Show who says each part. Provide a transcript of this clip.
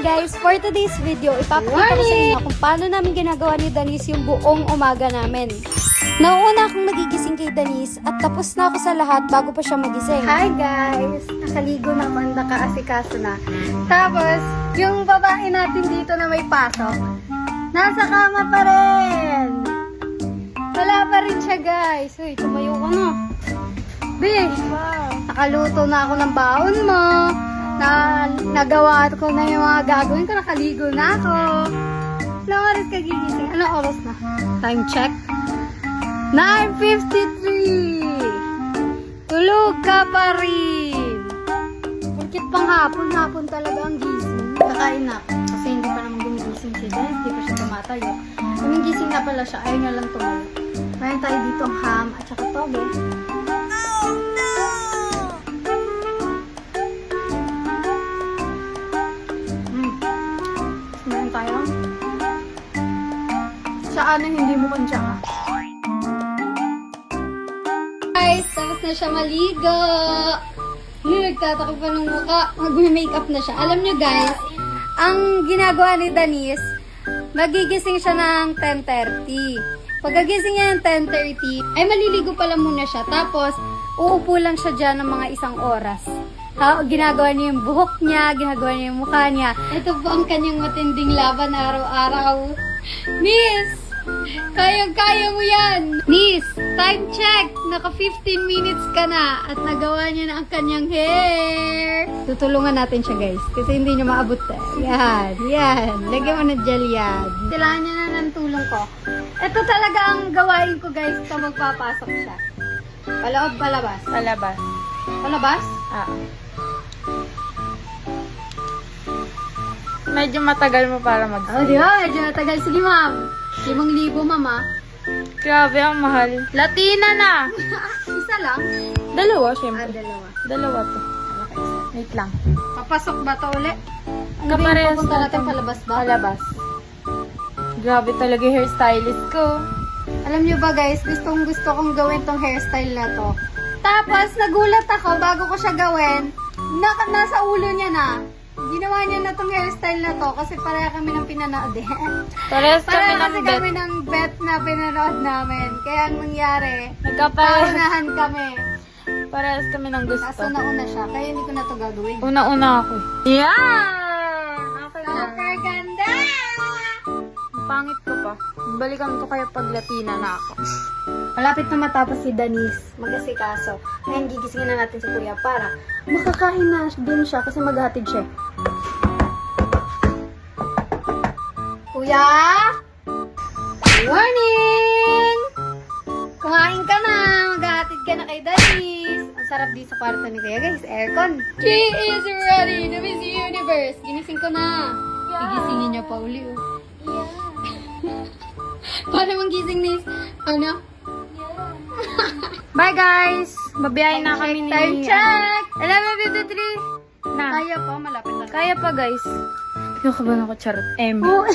Speaker 1: guys, for today's video, ipapakita ko sa inyo kung paano namin ginagawa ni Denise yung buong umaga namin. Nauuna akong nagigising kay Denise at tapos na ako sa lahat bago pa siya magising. Hi guys! Nakaligo na ako, nakaasikaso na. Tapos, yung babae natin dito na may pasok, nasa kama pa rin! Wala pa rin siya guys. Uy, tumayo ka na. Be, nakaluto na ako ng baon mo. Nagawa ko na yung mga gagawin ko. Nakaligo na ako. Ilang oras ka gigising? Anong oras na? Time check. 9:53. Tulog ka pa rin. Porkit pang hapon talaga ang gising. Kakain na ako. Kasi hindi pa naman gumigising si Denise. Hindi pa siya tumatayo. Gumigising na pala siya. Ayaw niya lang tumayo. Mayroon tayo dito ang ham at saka toge. Mayroon tayo. Saan na hindi mo kanya ka? Guys, tapos na siya maligo. Nagtatakip pa ng mukha. Mag-makeup na siya. Alam nyo guys, ang ginagawa ni Denise, magigising siya ng 10:30. Pagkagising niya ng 10:30, ay maliligo pala muna siya. Tapos, uupo lang siya dyan ng mga isang oras. Ginagawa niya yung buhok niya, ginagawa niya yung mukha niya. Ito po ang kanyang matinding laban araw-araw. Miss! Kayang-kaya mo yan! Miss, time check! Naka 15 minutes ka na at nagawa niya na ang kanyang hair. Tutulungan natin siya guys kasi hindi niya maabot. Yan. Lagyan mo ng gel yan. Kailangan niya na ng tulong ko. Ito talaga ang gawain ko guys kapag magpapasok siya. Paloob, palabas?
Speaker 2: Palabas.
Speaker 1: Palabas?
Speaker 2: Ah. Medyo matagal mo para mag-save.
Speaker 1: Di ba? Medyo matagal. Sige ma'am. 5,000 mama.
Speaker 2: Grabe, ang mahal. Latina na!
Speaker 1: Isa lang?
Speaker 2: Dalawa, syempre.
Speaker 1: Dalawa.
Speaker 2: Dalawa to. Wait lang.
Speaker 1: Papasok ba ito ulit? Ano ba
Speaker 2: Kaparehas
Speaker 1: yung pupunta
Speaker 2: na
Speaker 1: natin
Speaker 2: to.
Speaker 1: palabas ba?
Speaker 2: Palabas. Grabe talaga yung hairstylist ko.
Speaker 1: Alam nyo ba guys, gusto kong gawin tong hairstyle na to. Tapos, nagulat ako bago ko siya gawin, nasa ulo niya na. Ginawa niya na tong hairstyle na to kasi pareha kami ng pinanood eh.
Speaker 2: Parehas kami
Speaker 1: Pareha
Speaker 2: ng
Speaker 1: kasi
Speaker 2: bet.
Speaker 1: kami ng bet na pinanood namin. Kaya ang nangyari,
Speaker 2: Nagkaparehas.
Speaker 1: paunahan kami.
Speaker 2: Parehas kami ng gusto.
Speaker 1: Kaso nauna siya, kaya hindi ko na to gagawin.
Speaker 2: Una-una ako. Yan! Okay na.
Speaker 1: Super ganda!
Speaker 2: Pangit ko pa. Balikan ko kaya pag Latina na ako.
Speaker 1: Malapit na matapos si Denise mag-asikaso. Ngayon gigisingin na natin si Kuya para makakain na din siya kasi maghatid siya. Kuya! Good morning! Kumain ka na! Maghatid ka na kay Denise. Ang sarap di sa kwarto ni Kuya guys. Aircon. She is ready to Miss Universe. Ginising ko na. Gigisingin niya pa uli oh. Paano mang gising ni ano?
Speaker 2: Bye guys! Babiyahin na kami ni...
Speaker 1: Time check!
Speaker 2: 11:53 na.
Speaker 1: Kaya pa, malapit na.
Speaker 2: Kaya pa guys. Yung kaban ako, charot.
Speaker 1: Oh.